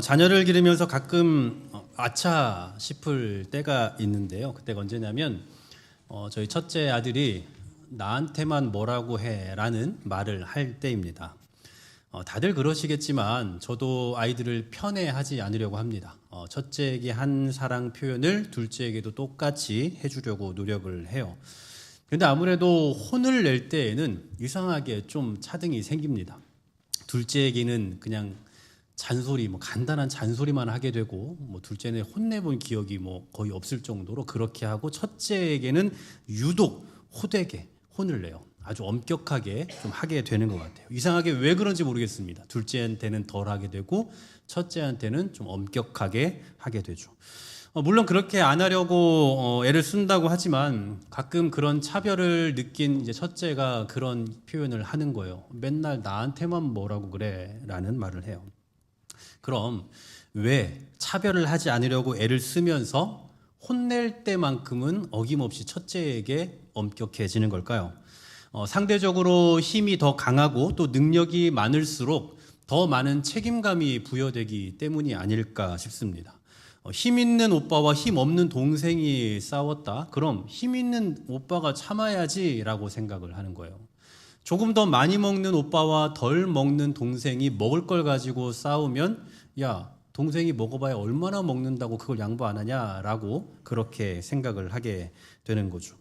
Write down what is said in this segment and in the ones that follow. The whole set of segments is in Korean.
자녀를 기르면서 가끔 아차 싶을 때가 있는데요. 그때가 언제냐면 저희 첫째 아들이 나한테만 뭐라고 해라는 말을 할 때입니다. 다들 그러시겠지만 저도 아이들을 편애하지 않으려고 합니다. 첫째에게 한 사랑 표현을 둘째에게도 똑같이 해주려고 노력을 해요. 그런데 아무래도 혼을 낼 때에는 이상하게 좀 차등이 생깁니다. 둘째에게는 그냥 잔소리, 간단한 잔소리만 하게 되고, 둘째는 혼내본 기억이 거의 없을 정도로 그렇게 하고, 첫째에게는 유독 호되게 혼을 내요. 아주 엄격하게 좀 하게 되는 것 같아요. 이상하게 왜 그런지 모르겠습니다. 둘째한테는 덜 하게 되고, 첫째한테는 좀 엄격하게 하게 되죠. 물론 그렇게 안 하려고 애를 쓴다고 하지만 가끔 그런 차별을 느낀 이제 첫째가 그런 표현을 하는 거예요. 맨날 나한테만 뭐라고 그래? 라는 말을 해요. 그럼 왜 차별을 하지 않으려고 애를 쓰면서 혼낼 때만큼은 어김없이 첫째에게 엄격해지는 걸까요? 상대적으로 힘이 더 강하고 또 능력이 많을수록 더 많은 책임감이 부여되기 때문이 아닐까 싶습니다. 힘 있는 오빠와 힘 없는 동생이 싸웠다? 그럼 힘 있는 오빠가 참아야지라고 생각을 하는 거예요. 조금 더 많이 먹는 오빠와 덜 먹는 동생이 먹을 걸 가지고 싸우면 야, 동생이 먹어봐야 얼마나 먹는다고 그걸 양보 안 하냐라고 그렇게 생각을 하게 되는 거죠.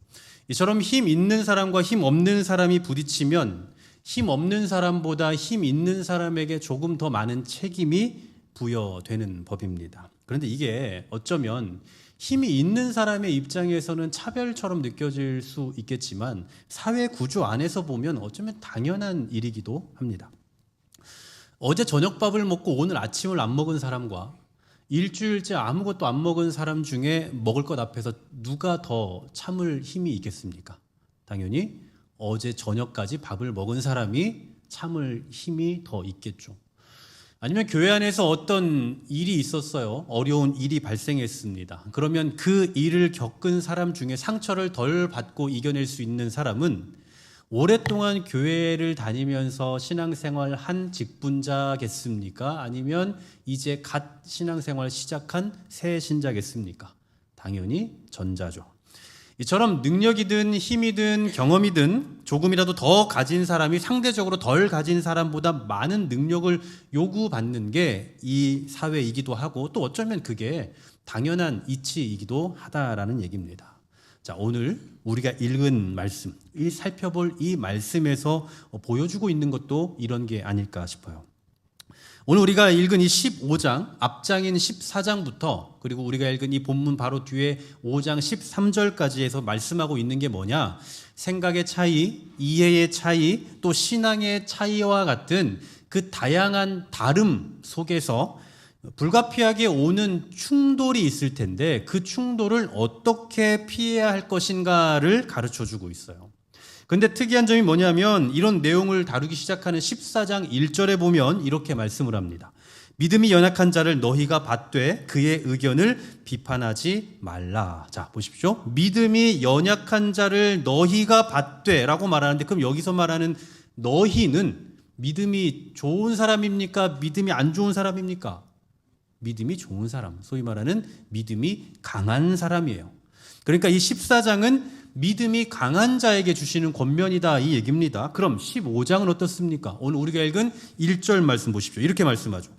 이처럼 힘 있는 사람과 힘 없는 사람이 부딪히면 힘 없는 사람보다 힘 있는 사람에게 조금 더 많은 책임이 부여되는 법입니다. 그런데 이게 어쩌면 힘이 있는 사람의 입장에서는 차별처럼 느껴질 수 있겠지만 사회 구조 안에서 보면 어쩌면 당연한 일이기도 합니다. 어제 저녁밥을 먹고 오늘 아침을 안 먹은 사람과 일주일째 아무것도 안 먹은 사람 중에 먹을 것 앞에서 누가 더 참을 힘이 있겠습니까? 당연히 어제 저녁까지 밥을 먹은 사람이 참을 힘이 더 있겠죠. 아니면 교회 안에서 어떤 일이 있었어요. 어려운 일이 발생했습니다. 그러면 그 일을 겪은 사람 중에 상처를 덜 받고 이겨낼 수 있는 사람은 오랫동안 교회를 다니면서 신앙생활 한 직분자겠습니까? 아니면 이제 갓 신앙생활 시작한 새 신자겠습니까? 당연히 전자죠. 이처럼 능력이든 힘이든 경험이든 조금이라도 더 가진 사람이 상대적으로 덜 가진 사람보다 많은 능력을 요구받는 게 이 사회이기도 하고 또 어쩌면 그게 당연한 이치이기도 하다라는 얘기입니다. 자, 오늘 우리가 읽은 말씀, 살펴볼 이 말씀에서 보여주고 있는 것도 이런 게 아닐까 싶어요. 오늘 우리가 읽은 이 15장, 앞장인 14장부터 그리고 우리가 읽은 이 본문 바로 뒤에 5장 13절까지에서 말씀하고 있는 게 뭐냐? 생각의 차이, 이해의 차이, 또 신앙의 차이와 같은 그 다양한 다름 속에서 불가피하게 오는 충돌이 있을 텐데 그 충돌을 어떻게 피해야 할 것인가를 가르쳐주고 있어요. 근데 특이한 점이 뭐냐면 이런 내용을 다루기 시작하는 14장 1절에 보면 이렇게 말씀을 합니다. 믿음이 연약한 자를 너희가 받되 그의 의견을 비판하지 말라. 자, 보십시오. 믿음이 연약한 자를 너희가 받되 라고 말하는데 그럼 여기서 말하는 너희는 믿음이 좋은 사람입니까? 믿음이 안 좋은 사람입니까? 믿음이 좋은 사람, 소위 말하는 믿음이 강한 사람이에요. 그러니까 이 14장은 믿음이 강한 자에게 주시는 권면이다 이 얘기입니다. 그럼 15장은 어떻습니까? 오늘 우리가 읽은 1절 말씀 보십시오. 이렇게 말씀하죠.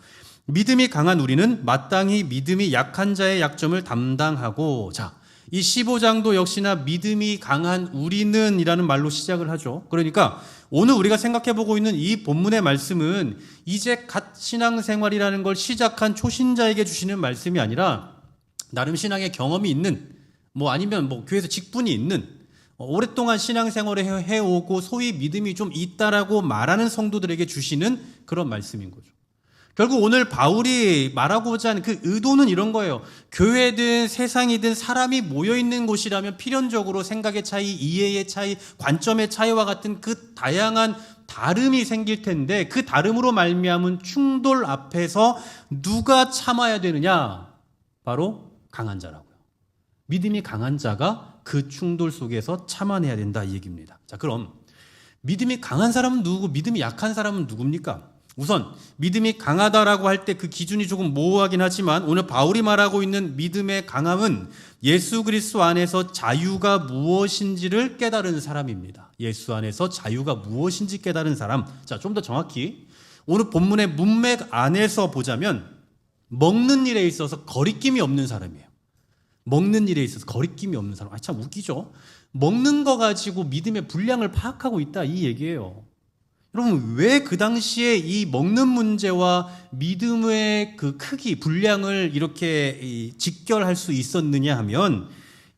믿음이 강한 우리는 마땅히 믿음이 약한 자의 약점을 담당하고, 자, 이 15장도 역시나 믿음이 강한 우리는 이라는 말로 시작을 하죠. 그러니까 오늘 우리가 생각해보고 있는 이 본문의 말씀은 이제 갓 신앙생활이라는 걸 시작한 초신자에게 주시는 말씀이 아니라 나름 신앙의 경험이 있는 아니면 교회에서 직분이 있는 오랫동안 신앙생활을 해오고 소위 믿음이 좀 있다라고 말하는 성도들에게 주시는 그런 말씀인 거죠. 결국 오늘 바울이 말하고자 하는 그 의도는 이런 거예요. 교회든 세상이든 사람이 모여있는 곳이라면 필연적으로 생각의 차이, 이해의 차이, 관점의 차이와 같은 그 다양한 다름이 생길 텐데 그 다름으로 말미암은 충돌 앞에서 누가 참아야 되느냐? 바로 강한 자라고요. 믿음이 강한 자가 그 충돌 속에서 참아내야 된다 이 얘기입니다. 자, 그럼 믿음이 강한 사람은 누구고 믿음이 약한 사람은 누굽니까? 우선 믿음이 강하다라고 할 때 그 기준이 조금 모호하긴 하지만 오늘 바울이 말하고 있는 믿음의 강함은 예수 그리스도 안에서 자유가 무엇인지를 깨달은 사람입니다. 예수 안에서 자유가 무엇인지 깨달은 사람. 자, 좀 더 정확히 오늘 본문의 문맥 안에서 보자면 먹는 일에 있어서 거리낌이 없는 사람이에요. 먹는 일에 있어서 거리낌이 없는 사람. 참 웃기죠? 먹는 거 가지고 믿음의 분량을 파악하고 있다 이 얘기예요. 여러분, 왜 그 당시에 이 먹는 문제와 믿음의 그 크기, 분량을 이렇게 직결할 수 있었느냐 하면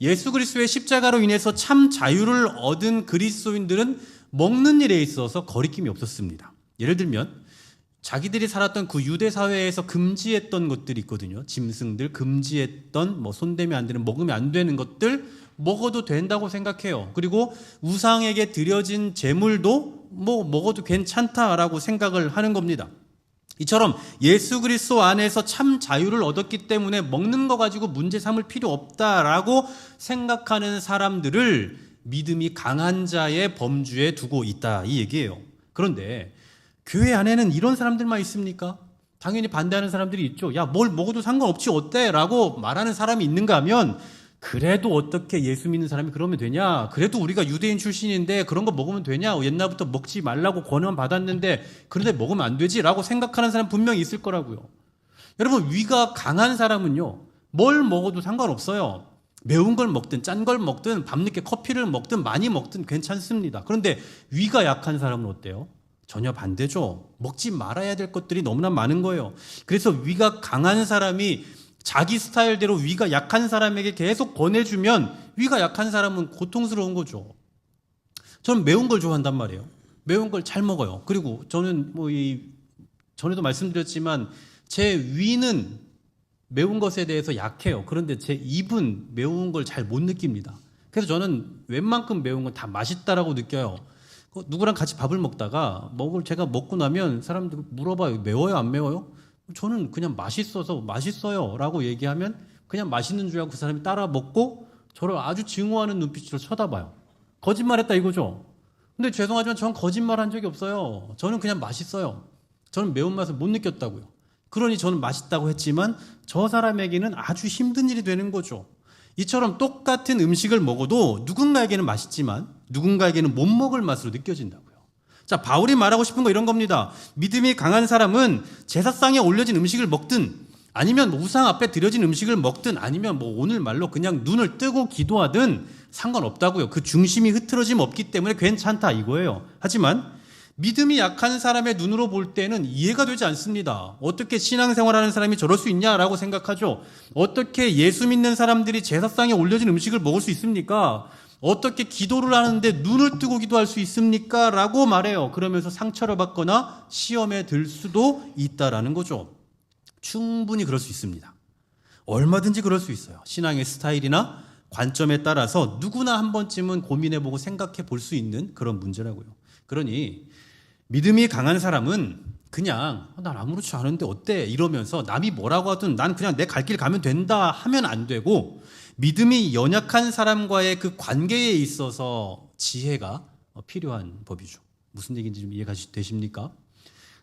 예수 그리스도의 십자가로 인해서 참 자유를 얻은 그리스도인들은 먹는 일에 있어서 거리낌이 없었습니다. 예를 들면 자기들이 살았던 그 유대 사회에서 금지했던 것들이 있거든요. 짐승들 금지했던 손대면 안 되는, 먹으면 안 되는 것들 먹어도 된다고 생각해요. 그리고 우상에게 드려진 제물도 먹어도 괜찮다라고 생각을 하는 겁니다. 이처럼 예수 그리스도 안에서 참 자유를 얻었기 때문에 먹는 거 가지고 문제 삼을 필요 없다라고 생각하는 사람들을 믿음이 강한 자의 범주에 두고 있다 이 얘기예요. 그런데 교회 안에는 이런 사람들만 있습니까? 당연히 반대하는 사람들이 있죠. 야, 뭘 먹어도 상관없지 어때? 라고 말하는 사람이 있는가 하면 그래도 어떻게 예수 믿는 사람이 그러면 되냐? 그래도 우리가 유대인 출신인데 그런 거 먹으면 되냐? 옛날부터 먹지 말라고 권한 받았는데 그런데 먹으면 안 되지? 라고 생각하는 사람 분명히 있을 거라고요. 여러분, 위가 강한 사람은요, 뭘 먹어도 상관없어요. 매운 걸 먹든 짠 걸 먹든 밤늦게 커피를 먹든 많이 먹든 괜찮습니다. 그런데 위가 약한 사람은 어때요? 전혀 반대죠. 먹지 말아야 될 것들이 너무나 많은 거예요. 그래서 위가 강한 사람이 자기 스타일대로 위가 약한 사람에게 계속 권해주면 위가 약한 사람은 고통스러운 거죠. 저는 매운 걸 좋아한단 말이에요. 매운 걸 잘 먹어요. 그리고 저는 전에도 말씀드렸지만 제 위는 매운 것에 대해서 약해요. 그런데 제 입은 매운 걸 잘 못 느낍니다. 그래서 저는 웬만큼 매운 건 다 맛있다라고 느껴요. 누구랑 같이 밥을 먹다가 제가 먹고 나면 사람들이 물어봐요. 매워요? 안 매워요? 저는 그냥 맛있어서 맛있어요 라고 얘기하면 그냥 맛있는 줄 알고 그 사람이 따라 먹고 저를 아주 증오하는 눈빛으로 쳐다봐요. 거짓말했다 이거죠. 근데 죄송하지만 전 거짓말한 적이 없어요. 저는 그냥 맛있어요. 저는 매운맛을 못 느꼈다고요. 그러니 저는 맛있다고 했지만 저 사람에게는 아주 힘든 일이 되는 거죠. 이처럼 똑같은 음식을 먹어도 누군가에게는 맛있지만 누군가에게는 못 먹을 맛으로 느껴진다고요. 자, 바울이 말하고 싶은 거 이런 겁니다. 믿음이 강한 사람은 제사상에 올려진 음식을 먹든 아니면 우상 앞에 드려진 음식을 먹든 아니면 오늘 말로 그냥 눈을 뜨고 기도하든 상관없다고요. 그 중심이 흐트러짐 없기 때문에 괜찮다 이거예요. 하지만 믿음이 약한 사람의 눈으로 볼 때는 이해가 되지 않습니다. 어떻게 신앙생활하는 사람이 저럴 수 있냐라고 생각하죠. 어떻게 예수 믿는 사람들이 제사상에 올려진 음식을 먹을 수 있습니까? 어떻게 기도를 하는데 눈을 뜨고 기도할 수 있습니까? 라고 말해요. 그러면서 상처를 받거나 시험에 들 수도 있다라는 거죠. 충분히 그럴 수 있습니다. 얼마든지 그럴 수 있어요. 신앙의 스타일이나 관점에 따라서 누구나 한 번쯤은 고민해보고 생각해 볼 수 있는 그런 문제라고요. 그러니 믿음이 강한 사람은 그냥 난 아무렇지 않은데 어때? 이러면서 남이 뭐라고 하든 난 그냥 내 갈 길 가면 된다 하면 안 되고 믿음이 연약한 사람과의 그 관계에 있어서 지혜가 필요한 법이죠. 무슨 얘기인지 좀 이해가 되십니까?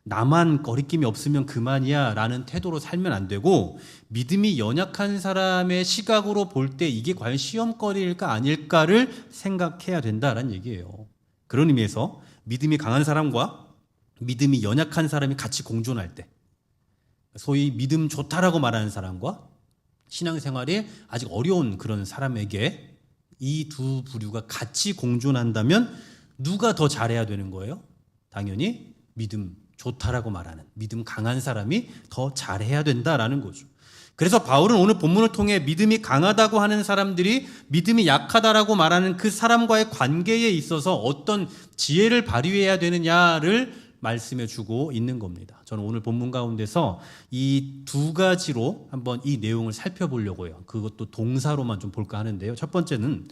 나만 거리낌이 없으면 그만이야 라는 태도로 살면 안 되고 믿음이 연약한 사람의 시각으로 볼 때 이게 과연 시험거리일까 아닐까를 생각해야 된다라는 얘기예요. 그런 의미에서 믿음이 강한 사람과 믿음이 연약한 사람이 같이 공존할 때 소위 믿음 좋다라고 말하는 사람과 신앙생활이 아직 어려운 그런 사람에게 이 두 부류가 같이 공존한다면 누가 더 잘해야 되는 거예요? 당연히 믿음 좋다라고 말하는 믿음 강한 사람이 더 잘해야 된다라는 거죠. 그래서 바울은 오늘 본문을 통해 믿음이 강하다고 하는 사람들이 믿음이 약하다라고 말하는 그 사람과의 관계에 있어서 어떤 지혜를 발휘해야 되느냐를 말씀해 주고 있는 겁니다. 저는 오늘 본문 가운데서 이 두 가지로 한번 이 내용을 살펴보려고 해요. 그것도 동사로만 좀 볼까 하는데요. 첫 번째는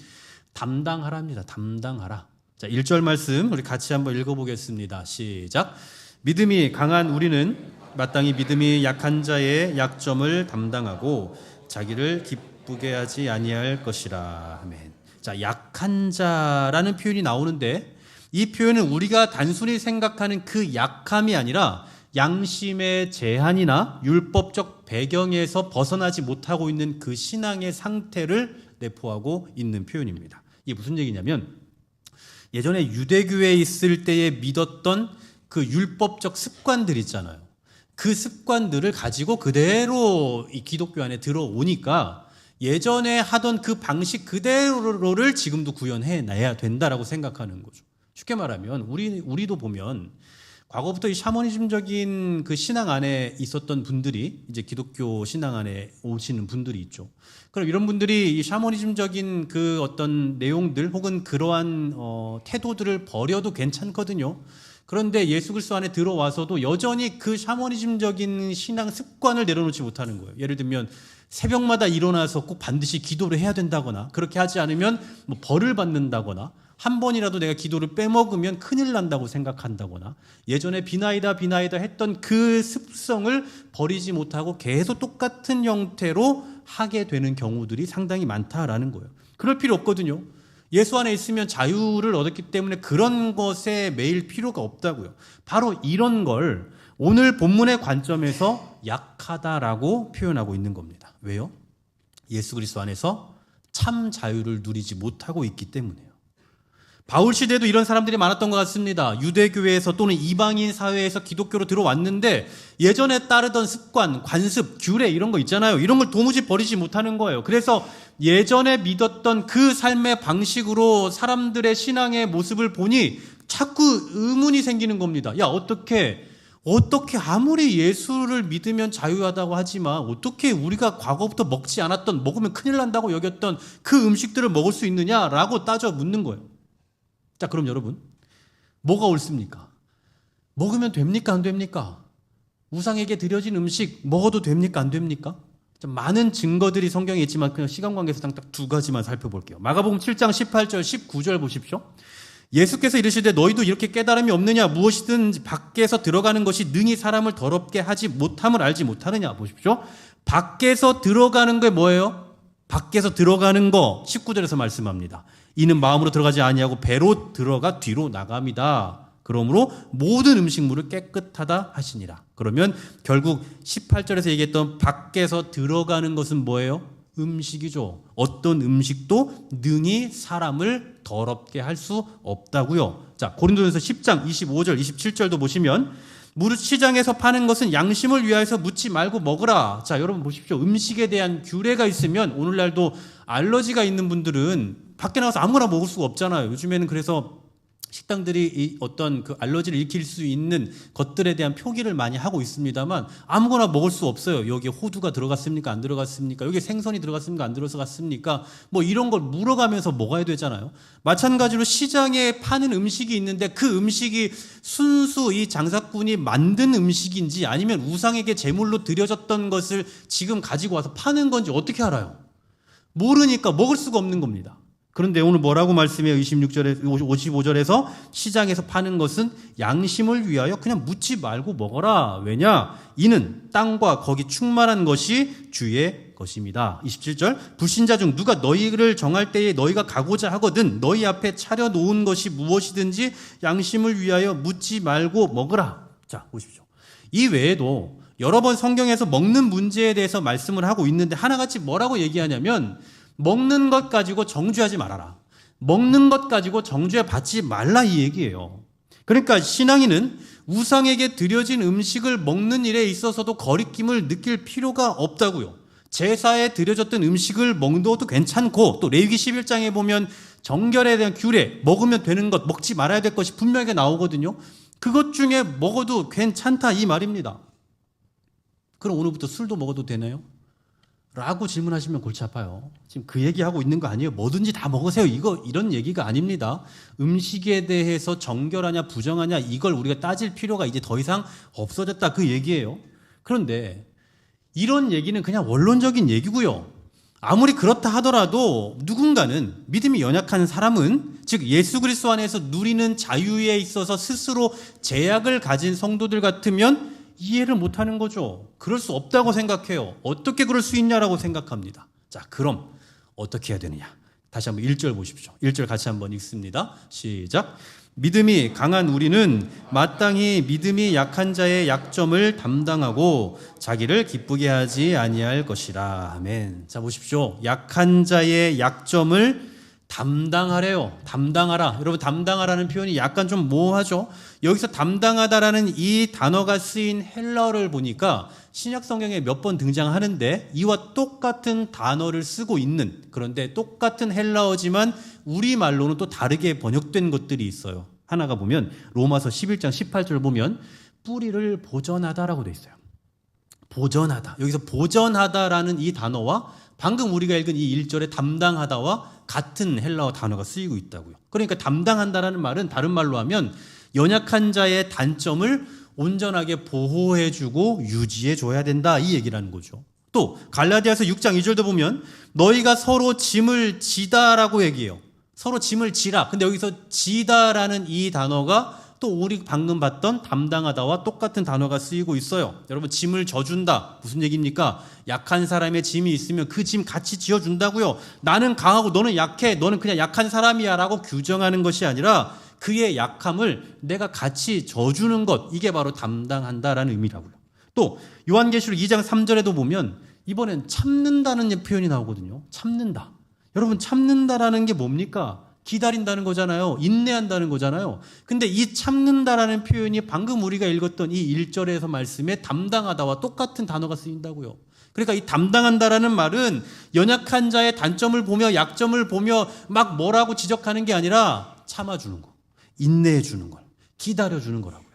담당하라입니다. 담당하라. 자, 1절 말씀 우리 같이 한번 읽어보겠습니다. 시작. 믿음이 강한 우리는 마땅히 믿음이 약한 자의 약점을 담당하고 자기를 기쁘게 하지 아니할 것이라. 아멘. 자, 약한 자라는 표현이 나오는데 이 표현은 우리가 단순히 생각하는 그 약함이 아니라 양심의 제한이나 율법적 배경에서 벗어나지 못하고 있는 그 신앙의 상태를 내포하고 있는 표현입니다. 이게 무슨 얘기냐면 예전에 유대교에 있을 때에 믿었던 그 율법적 습관들 있잖아요. 그 습관들을 가지고 그대로 이 기독교 안에 들어오니까 예전에 하던 그 방식 그대로를 지금도 구현해내야 된다라고 생각하는 거죠. 쉽게 말하면 우리도 보면 과거부터 이 샤머니즘적인 그 신앙 안에 있었던 분들이 이제 기독교 신앙 안에 오시는 분들이 있죠. 그럼 이런 분들이 이 샤머니즘적인 그 어떤 내용들 혹은 그러한 태도들을 버려도 괜찮거든요. 그런데 예수 그리스도 안에 들어와서도 여전히 그 샤머니즘적인 신앙 습관을 내려놓지 못하는 거예요. 예를 들면 새벽마다 일어나서 꼭 반드시 기도를 해야 된다거나 그렇게 하지 않으면 뭐 벌을 받는다거나 한 번이라도 내가 기도를 빼먹으면 큰일 난다고 생각한다거나 예전에 비나이다 했던 그 습성을 버리지 못하고 계속 똑같은 형태로 하게 되는 경우들이 상당히 많다라는 거예요. 그럴 필요 없거든요. 예수 안에 있으면 자유를 얻었기 때문에 그런 것에 매일 필요가 없다고요. 바로 이런 걸 오늘 본문의 관점에서 약하다라고 표현하고 있는 겁니다. 왜요? 예수 그리스도 안에서 참 자유를 누리지 못하고 있기 때문에요. 바울 시대에도 이런 사람들이 많았던 것 같습니다. 유대교회에서 또는 이방인 사회에서 기독교로 들어왔는데 예전에 따르던 습관, 관습, 규례 이런 거 있잖아요. 이런 걸 도무지 버리지 못하는 거예요. 그래서 예전에 믿었던 그 삶의 방식으로 사람들의 신앙의 모습을 보니 자꾸 의문이 생기는 겁니다. 야, 어떻게 아무리 예수를 믿으면 자유하다고 하지만 어떻게 우리가 과거부터 먹지 않았던, 먹으면 큰일 난다고 여겼던 그 음식들을 먹을 수 있느냐라고 따져 묻는 거예요. 자, 그럼 여러분, 뭐가 옳습니까? 먹으면 됩니까? 안 됩니까? 우상에게 드려진 음식 먹어도 됩니까? 안 됩니까? 좀 많은 증거들이 성경에 있지만 그냥 시간 관계상 딱 두 가지만 살펴볼게요. 마가복음 7장 18절, 19절 보십시오. 예수께서 이르시되 너희도 이렇게 깨달음이 없느냐? 무엇이든 밖에서 들어가는 것이 능히 사람을 더럽게 하지 못함을 알지 못하느냐? 보십시오. 밖에서 들어가는 게 뭐예요? 밖에서 들어가는 거 19절에서 말씀합니다. 이는 마음으로 들어가지 아니하고 배로 들어가 뒤로 나갑니다. 그러므로 모든 음식물을 깨끗하다 하시니라. 그러면 결국 18절에서 얘기했던 밖에서 들어가는 것은 뭐예요? 음식이죠. 어떤 음식도 능히 사람을 더럽게 할 수 없다고요. 자, 고린도전서 10장 25절 27절도 보시면 무릇 시장에서 파는 것은 양심을 위하여서 묻지 말고 먹으라. 자, 여러분 보십시오. 음식에 대한 규례가 있으면 오늘날도 알러지가 있는 분들은 밖에 나가서 아무거나 먹을 수가 없잖아요. 요즘에는 그래서 식당들이 이 어떤 그 알러지를 일으킬 수 있는 것들에 대한 표기를 많이 하고 있습니다만 아무거나 먹을 수 없어요. 여기에 호두가 들어갔습니까? 안 들어갔습니까? 여기에 생선이 들어갔습니까? 안 들어갔습니까? 뭐 이런 걸 물어가면서 먹어야 되잖아요. 마찬가지로 시장에 파는 음식이 있는데 그 음식이 순수 이 장사꾼이 만든 음식인지 아니면 우상에게 제물로 드려졌던 것을 지금 가지고 와서 파는 건지 어떻게 알아요? 모르니까 먹을 수가 없는 겁니다. 그런데 오늘 뭐라고 말씀해요? 26절에 55절에서 시장에서 파는 것은 양심을 위하여 그냥 묻지 말고 먹어라. 왜냐? 이는 땅과 거기 충만한 것이 주의 것입니다. 27절 불신자 중 누가 너희를 정할 때에 너희가 가고자 하거든 너희 앞에 차려놓은 것이 무엇이든지 양심을 위하여 묻지 말고 먹으라. 자, 보십시오. 이 외에도 여러 번 성경에서 먹는 문제에 대해서 말씀을 하고 있는데 하나같이 뭐라고 얘기하냐면 먹는 것 가지고 정죄하지 말아라. 먹는 것 가지고 정죄 받지 말라 이 얘기예요. 그러니까 신앙인은 우상에게 드려진 음식을 먹는 일에 있어서도 거리낌을 느낄 필요가 없다고요. 제사에 드려졌던 음식을 먹어도 괜찮고 또 레위기 11장에 보면 정결에 대한 규례, 먹으면 되는 것, 먹지 말아야 될 것이 분명하게 나오거든요. 그것 중에 먹어도 괜찮다 이 말입니다. 그럼 오늘부터 술도 먹어도 되나요? 라고 질문하시면 골치 아파요. 지금 그 얘기하고 있는 거 아니에요. 뭐든지 다 먹으세요. 이런 얘기가 아닙니다. 음식에 대해서 정결하냐 부정하냐 이걸 우리가 따질 필요가 이제 더 이상 없어졌다 그 얘기예요. 그런데 이런 얘기는 그냥 원론적인 얘기고요. 아무리 그렇다 하더라도 누군가는 믿음이 연약한 사람은 즉 예수 그리스도 안에서 누리는 자유에 있어서 스스로 제약을 가진 성도들 같으면 이해를 못하는 거죠. 그럴 수 없다고 생각해요. 어떻게 그럴 수 있냐라고 생각합니다. 자, 그럼 어떻게 해야 되느냐? 다시 한번 1절 보십시오. 1절 같이 한번 읽습니다. 시작. 믿음이 강한 우리는 마땅히 믿음이 약한 자의 약점을 담당하고 자기를 기쁘게 하지 아니할 것이라. 아멘. 자, 보십시오. 약한 자의 약점을 담당하래요. 담당하라. 여러분, 담당하라는 표현이 약간 좀 모호하죠. 여기서 담당하다라는 이 단어가 쓰인 헬라어를 보니까 신약 성경에 몇 번 등장하는데 이와 똑같은 단어를 쓰고 있는, 그런데 똑같은 헬라어지만 우리말로는 또 다르게 번역된 것들이 있어요. 하나가 보면 로마서 11장 18절 보면 뿌리를 보전하다라고 돼 있어요. 보전하다. 여기서 보전하다라는 이 단어와 방금 우리가 읽은 이 1절의 담당하다와 같은 헬라어 단어가 쓰이고 있다고요. 그러니까 담당한다라는 말은 다른 말로 하면 연약한 자의 단점을 온전하게 보호해주고 유지해줘야 된다, 이 얘기라는 거죠. 또 갈라디아서 6장 2절도 보면 너희가 서로 짐을 지다라고 얘기해요. 서로 짐을 지라. 근데 여기서 지다라는 이 단어가 또 우리 방금 봤던 담당하다와 똑같은 단어가 쓰이고 있어요. 여러분, 짐을 져준다. 무슨 얘기입니까? 약한 사람의 짐이 있으면 그 짐 같이 지어준다고요. 나는 강하고 너는 약해. 너는 그냥 약한 사람이야 라고 규정하는 것이 아니라 그의 약함을 내가 같이 져주는 것. 이게 바로 담당한다라는 의미라고요. 또 요한계시록 2장 3절에도 보면 이번엔 참는다는 표현이 나오거든요. 참는다. 여러분, 참는다라는 게 뭡니까? 기다린다는 거잖아요. 인내한다는 거잖아요. 근데 이 참는다라는 표현이 방금 우리가 읽었던 이 1절에서 말씀에 담당하다와 똑같은 단어가 쓰인다고요. 그러니까 이 담당한다라는 말은 연약한 자의 단점을 보며 약점을 보며 막 뭐라고 지적하는 게 아니라 참아주는 거, 인내해주는 걸, 기다려주는 거라고요.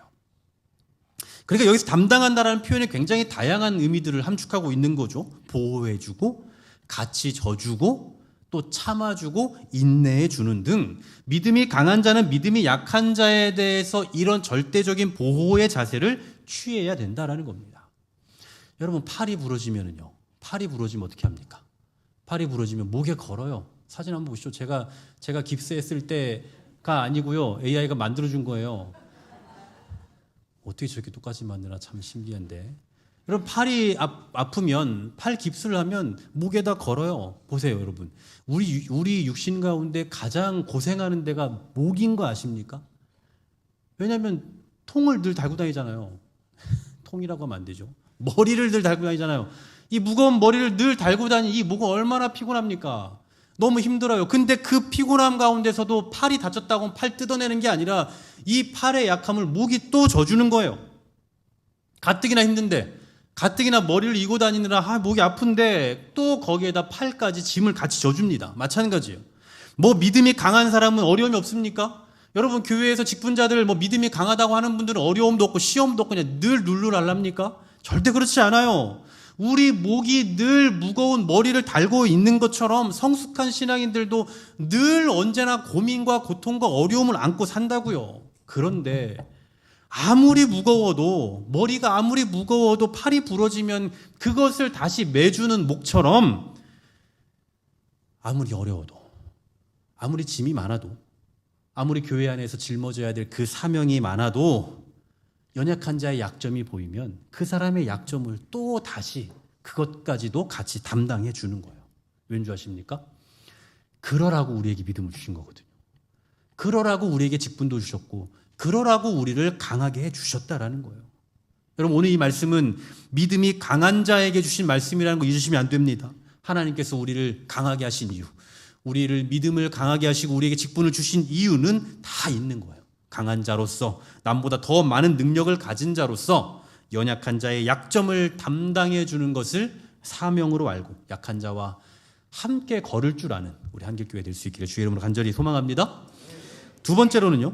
그러니까 여기서 담당한다라는 표현이 굉장히 다양한 의미들을 함축하고 있는 거죠. 보호해주고, 같이 져주고, 또 참아주고 인내해주는 등 믿음이 강한 자는 믿음이 약한 자에 대해서 이런 절대적인 보호의 자세를 취해야 된다라는 겁니다. 여러분, 팔이 부러지면은요, 팔이 부러지면 어떻게 합니까? 팔이 부러지면 목에 걸어요. 사진 한번 보시죠. 제가 깁스했을 때가 아니고요, AI가 만들어준 거예요. 어떻게 저렇게 똑같이 만드나 참 신기한데. 여러분, 팔이 아프면 팔 깁스를 하면 목에다 걸어요. 보세요, 여러분. 우리 육신 가운데 가장 고생하는 데가 목인 거 아십니까? 왜냐하면 통을 늘 달고 다니잖아요. 통이라고 하면 안 되죠. 머리를 늘 달고 다니잖아요. 이 무거운 머리를 늘 달고 다니는 이 목은 얼마나 피곤합니까? 너무 힘들어요. 근데 그 피곤함 가운데서도 팔이 다쳤다고 하면 팔 뜯어내는 게 아니라 이 팔의 약함을 목이 또 져주는 거예요. 가뜩이나 힘든데, 가뜩이나 머리를 이고 다니느라 목이 아픈데 또 거기에다 팔까지 짐을 같이 져줍니다. 마찬가지예요. 뭐 믿음이 강한 사람은 어려움이 없습니까? 여러분, 교회에서 직분자들 뭐 믿음이 강하다고 하는 분들은 어려움도 없고 시험도 없고 그냥 늘 룰루랄랍니까? 절대 그렇지 않아요. 우리 목이 늘 무거운 머리를 달고 있는 것처럼 성숙한 신앙인들도 늘 언제나 고민과 고통과 어려움을 안고 산다고요. 그런데 아무리 무거워도, 머리가 아무리 무거워도 팔이 부러지면 그것을 다시 매주는 목처럼 아무리 어려워도, 아무리 짐이 많아도, 아무리 교회 안에서 짊어져야 될 그 사명이 많아도 연약한 자의 약점이 보이면 그 사람의 약점을 또 다시 그것까지도 같이 담당해 주는 거예요. 왠 줄 아십니까? 그러라고 우리에게 믿음을 주신 거거든요. 그러라고 우리에게 직분도 주셨고, 그러라고 우리를 강하게 해주셨다라는 거예요. 여러분, 오늘 이 말씀은 믿음이 강한 자에게 주신 말씀이라는 거 잊으시면 안 됩니다. 하나님께서 우리를 강하게 하신 이유, 우리를 믿음을 강하게 하시고 우리에게 직분을 주신 이유는 다 있는 거예요. 강한 자로서, 남보다 더 많은 능력을 가진 자로서 연약한 자의 약점을 담당해 주는 것을 사명으로 알고 약한 자와 함께 걸을 줄 아는 우리 한길교회 될 수 있기를 주의 이름으로 간절히 소망합니다. 두 번째로는요,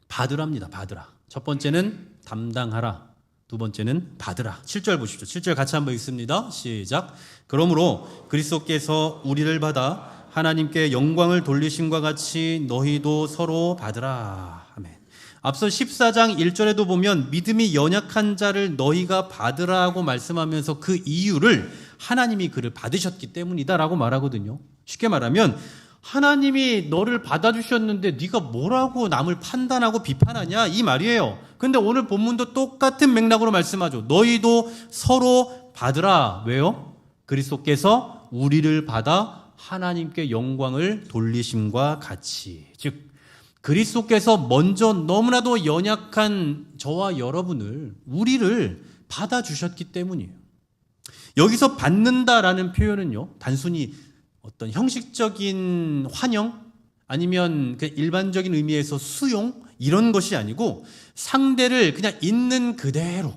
받으랍니다. 받으라. 첫 번째는 담당하라. 두 번째는 받으라. 7절 보십시오. 7절 같이 한번 읽습니다. 시작. 그러므로 그리스도께서 우리를 받아 하나님께 영광을 돌리심과 같이 너희도 서로 받으라. 아멘. 앞서 14장 1절에도 보면 믿음이 연약한 자를 너희가 받으라고 말씀하면서 그 이유를 하나님이 그를 받으셨기 때문이다라고 말하거든요. 쉽게 말하면 하나님이 너를 받아주셨는데 네가 뭐라고 남을 판단하고 비판하냐, 이 말이에요. 근데 오늘 본문도 똑같은 맥락으로 말씀하죠. 너희도 서로 받으라. 왜요? 그리스도께서 우리를 받아 하나님께 영광을 돌리심과 같이. 즉 그리스도께서 먼저 너무나도 연약한 저와 여러분을, 우리를 받아주셨기 때문이에요. 여기서 받는다라는 표현은요, 단순히 어떤 형식적인 환영 아니면 그 일반적인 의미에서 수용 이런 것이 아니고 상대를 그냥 있는 그대로,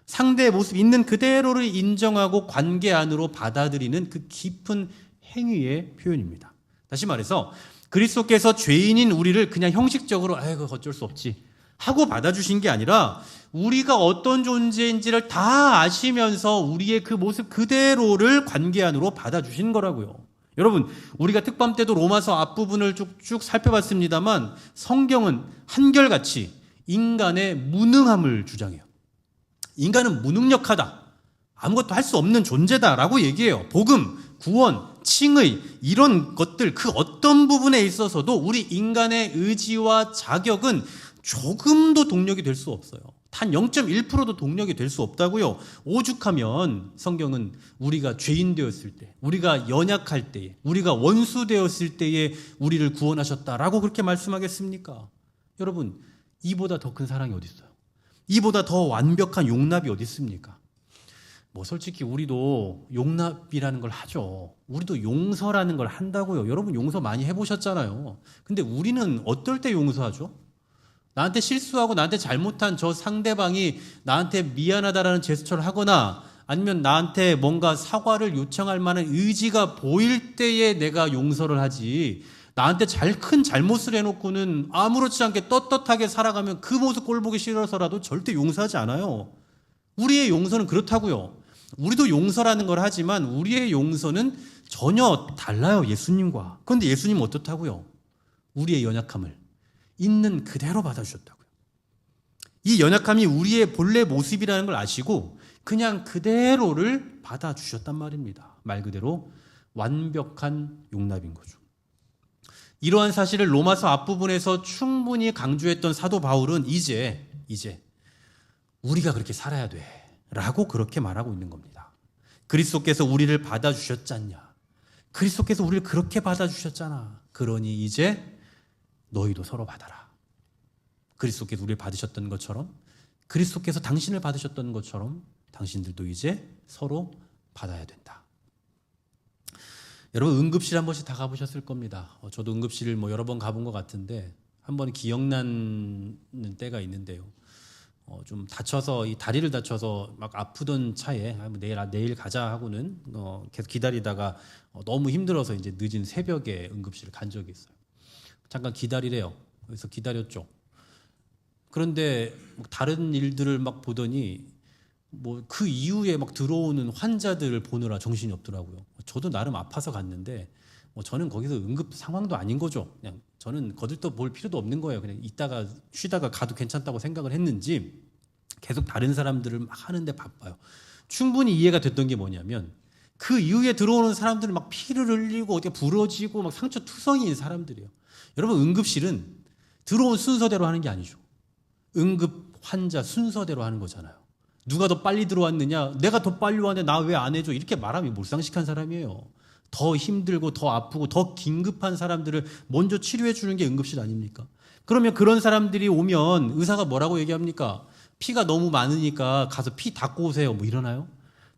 상대의 모습 있는 그대로를 인정하고 관계 안으로 받아들이는 그 깊은 행위의 표현입니다. 다시 말해서 그리스도께서 죄인인 우리를 그냥 형식적으로 아이고 어쩔 수 없지 하고 받아주신 게 아니라 우리가 어떤 존재인지를 다 아시면서 우리의 그 모습 그대로를 관계 안으로 받아주신 거라고요. 여러분, 우리가 특밤 때도 로마서 앞부분을 쭉쭉 살펴봤습니다만 성경은 한결같이 인간의 무능함을 주장해요. 인간은 무능력하다, 아무것도 할 수 없는 존재다라고 얘기해요. 복음, 구원, 칭의 이런 것들 그 어떤 부분에 있어서도 우리 인간의 의지와 자격은 조금도 동력이 될 수 없어요. 단 0.1%도 동력이 될 수 없다고요. 오죽하면 성경은 우리가 죄인 되었을 때, 우리가 연약할 때에, 우리가 원수 되었을 때에 우리를 구원하셨다라고 그렇게 말씀하겠습니까? 여러분, 이보다 더 큰 사랑이 어디 있어요? 이보다 더 완벽한 용납이 어디 있습니까? 뭐 솔직히 우리도 용납이라는 걸 하죠. 우리도 용서라는 걸 한다고요. 여러분 용서 많이 해보셨잖아요. 근데 우리는 어떨 때 용서하죠? 나한테 실수하고 나한테 잘못한 저 상대방이 나한테 미안하다라는 제스처를 하거나 아니면 나한테 뭔가 사과를 요청할 만한 의지가 보일 때에 내가 용서를 하지, 나한테 큰 잘못을 해놓고는 아무렇지 않게 떳떳하게 살아가면 그 모습 꼴 보기 싫어서라도 절대 용서하지 않아요. 우리의 용서는 그렇다고요. 우리도 용서라는 걸 하지만 우리의 용서는 전혀 달라요, 예수님과. 그런데 예수님은 어떻다고요? 우리의 연약함을 있는 그대로 받아주셨다고요. 이 연약함이 우리의 본래 모습이라는 걸 아시고 그냥 그대로를 받아주셨단 말입니다. 말 그대로 완벽한 용납인 거죠. 이러한 사실을 로마서 앞부분에서 충분히 강조했던 사도 바울은 이제 우리가 그렇게 살아야 돼 라고 그렇게 말하고 있는 겁니다. 그리스도께서 우리를 받아주셨잖냐, 그리스도께서 우리를 그렇게 받아주셨잖아, 그러니 이제 너희도 서로 받아라. 그리스도께서 우리를 받으셨던 것처럼, 그리스도께서 당신을 받으셨던 것처럼 당신들도 이제 서로 받아야 된다. 여러분 응급실 한 번씩 다 가보셨을 겁니다. 저도 응급실을 여러 번 가본 것 같은데 한 번 기억나는 때가 있는데요. 좀 다쳐서, 이 다리를 다쳐서 막 아프던 차에 내일 가자 하고는 계속 기다리다가 너무 힘들어서 이제 늦은 새벽에 응급실을 간 적이 있어요. 잠깐 기다리래요. 그래서 기다렸죠. 그런데 다른 일들을 막 보더니 그 이후에 막 들어오는 환자들을 보느라 정신이 없더라고요. 저도 나름 아파서 갔는데 저는 거기서 응급 상황도 아닌 거죠. 그냥 저는 거들떠 볼 필요도 없는 거예요. 그냥 있다가 쉬다가 가도 괜찮다고 생각을 했는지 계속 다른 사람들을 막 하는데 바빠요. 충분히 이해가 됐던 게 뭐냐면 그 이후에 들어오는 사람들은 막 피를 흘리고 어디가 부러지고 막 상처 투성이인 사람들이에요. 여러분 응급실은 들어온 순서대로 하는 게 아니죠. 응급 환자 순서대로 하는 거잖아요. 누가 더 빨리 들어왔느냐, 내가 더 빨리 왔는데 나 왜 안 해줘, 이렇게 말하면 몰상식한 사람이에요. 더 힘들고 더 아프고 더 긴급한 사람들을 먼저 치료해 주는 게 응급실 아닙니까? 그러면 그런 사람들이 오면 의사가 뭐라고 얘기합니까? 피가 너무 많으니까 가서 피 닦고 오세요, 이러나요?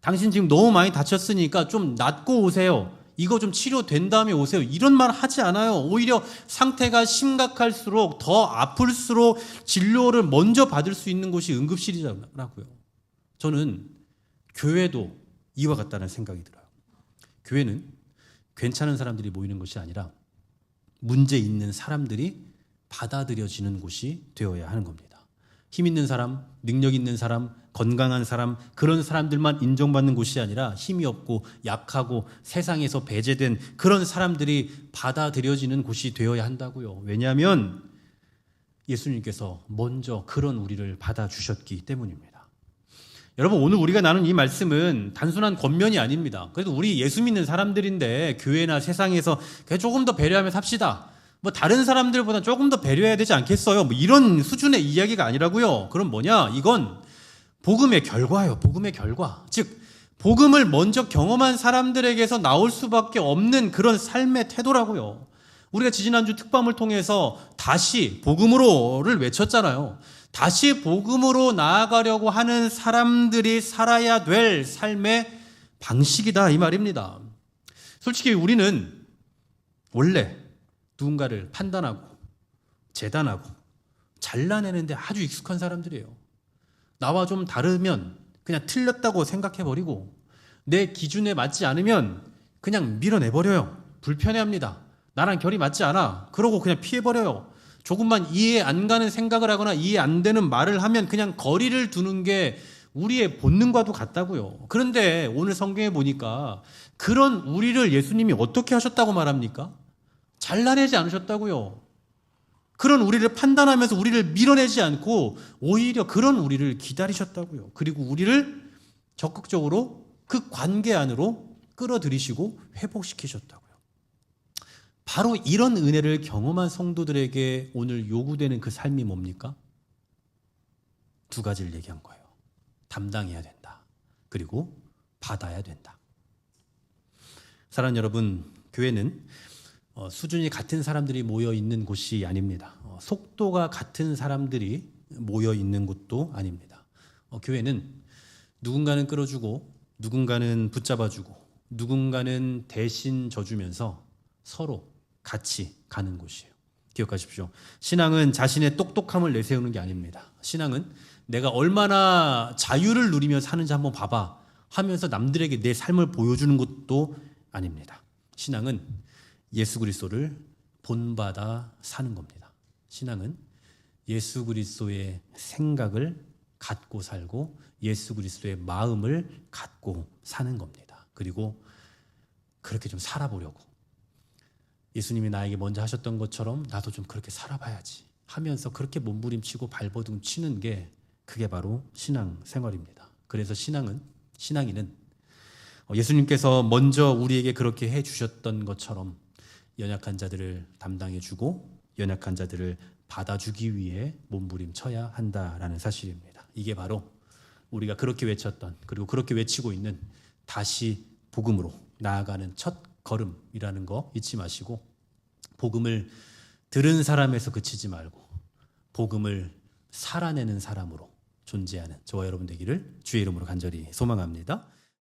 당신 지금 너무 많이 다쳤으니까 좀 낫고 오세요, 이거 좀 치료된 다음에 오세요, 이런 말 하지 않아요. 오히려 상태가 심각할수록, 더 아플수록 진료를 먼저 받을 수 있는 곳이 응급실이라고요. 저는 교회도 이와 같다는 생각이 들어요. 교회는 괜찮은 사람들이 모이는 것이 아니라 문제 있는 사람들이 받아들여지는 곳이 되어야 하는 겁니다. 힘 있는 사람, 능력 있는 사람, 건강한 사람, 그런 사람들만 인정받는 곳이 아니라 힘이 없고 약하고 세상에서 배제된 그런 사람들이 받아들여지는 곳이 되어야 한다고요. 왜냐하면 예수님께서 먼저 그런 우리를 받아주셨기 때문입니다. 여러분 오늘 우리가 나눈 이 말씀은 단순한 권면이 아닙니다. 그래도 우리 예수 믿는 사람들인데 교회나 세상에서 조금 더 배려하며 삽시다, 다른 사람들보다 조금 더 배려해야 되지 않겠어요, 이런 수준의 이야기가 아니라고요. 그럼 뭐냐, 이건 복음의 결과예요. 복음의 결과. 즉 복음을 먼저 경험한 사람들에게서 나올 수밖에 없는 그런 삶의 태도라고요. 우리가 지지난주 특밤을 통해서 다시 복음으로를 외쳤잖아요. 다시 복음으로 나아가려고 하는 사람들이 살아야 될 삶의 방식이다 이 말입니다. 솔직히 우리는 원래 누군가를 판단하고 재단하고 잘라내는데 아주 익숙한 사람들이에요. 나와 좀 다르면 그냥 틀렸다고 생각해버리고 내 기준에 맞지 않으면 그냥 밀어내버려요. 불편해합니다. 나랑 결이 맞지 않아. 그러고 그냥 피해버려요. 조금만 이해 안 가는 생각을 하거나 이해 안 되는 말을 하면 그냥 거리를 두는 게 우리의 본능과도 같다고요. 그런데 오늘 성경에 보니까 그런 우리를 예수님이 어떻게 하셨다고 말합니까? 잘라내지 않으셨다고요. 그런 우리를 판단하면서 우리를 밀어내지 않고 오히려 그런 우리를 기다리셨다고요. 그리고 우리를 적극적으로 그 관계 안으로 끌어들이시고 회복시키셨다고요. 바로 이런 은혜를 경험한 성도들에게 오늘 요구되는 그 삶이 뭡니까? 두 가지를 얘기한 거예요. 담당해야 된다. 그리고 받아야 된다. 사랑하는 여러분, 교회는 수준이 같은 사람들이 모여 있는 곳이 아닙니다. 속도가 같은 사람들이 모여 있는 곳도 아닙니다. 교회는 누군가는 끌어주고 누군가는 붙잡아주고 누군가는 대신 져주면서 서로 같이 가는 곳이에요. 기억하십시오. 신앙은 자신의 똑똑함을 내세우는 게 아닙니다. 신앙은 내가 얼마나 자유를 누리며 사는지 한번 봐봐 하면서 남들에게 내 삶을 보여주는 것도 아닙니다. 신앙은 예수 그리스도를 본받아 사는 겁니다. 신앙은 예수 그리스도의 생각을 갖고 살고 예수 그리스도의 마음을 갖고 사는 겁니다. 그리고 그렇게 좀 살아보려고 예수님이 나에게 먼저 하셨던 것처럼 나도 좀 그렇게 살아봐야지 하면서 그렇게 몸부림치고 발버둥 치는 게 그게 바로 신앙 생활입니다. 그래서 신앙인은 예수님께서 먼저 우리에게 그렇게 해주셨던 것처럼 연약한 자들을 담당해주고 연약한 자들을 받아주기 위해 몸부림쳐야 한다라는 사실입니다. 이게 바로 우리가 그렇게 외쳤던 그리고 그렇게 외치고 있는 다시 복음으로 나아가는 첫 걸음이라는 거 잊지 마시고 복음을 들은 사람에서 그치지 말고 복음을 살아내는 사람으로 존재하는 저와 여러분 되기를 주의 이름으로 간절히 소망합니다.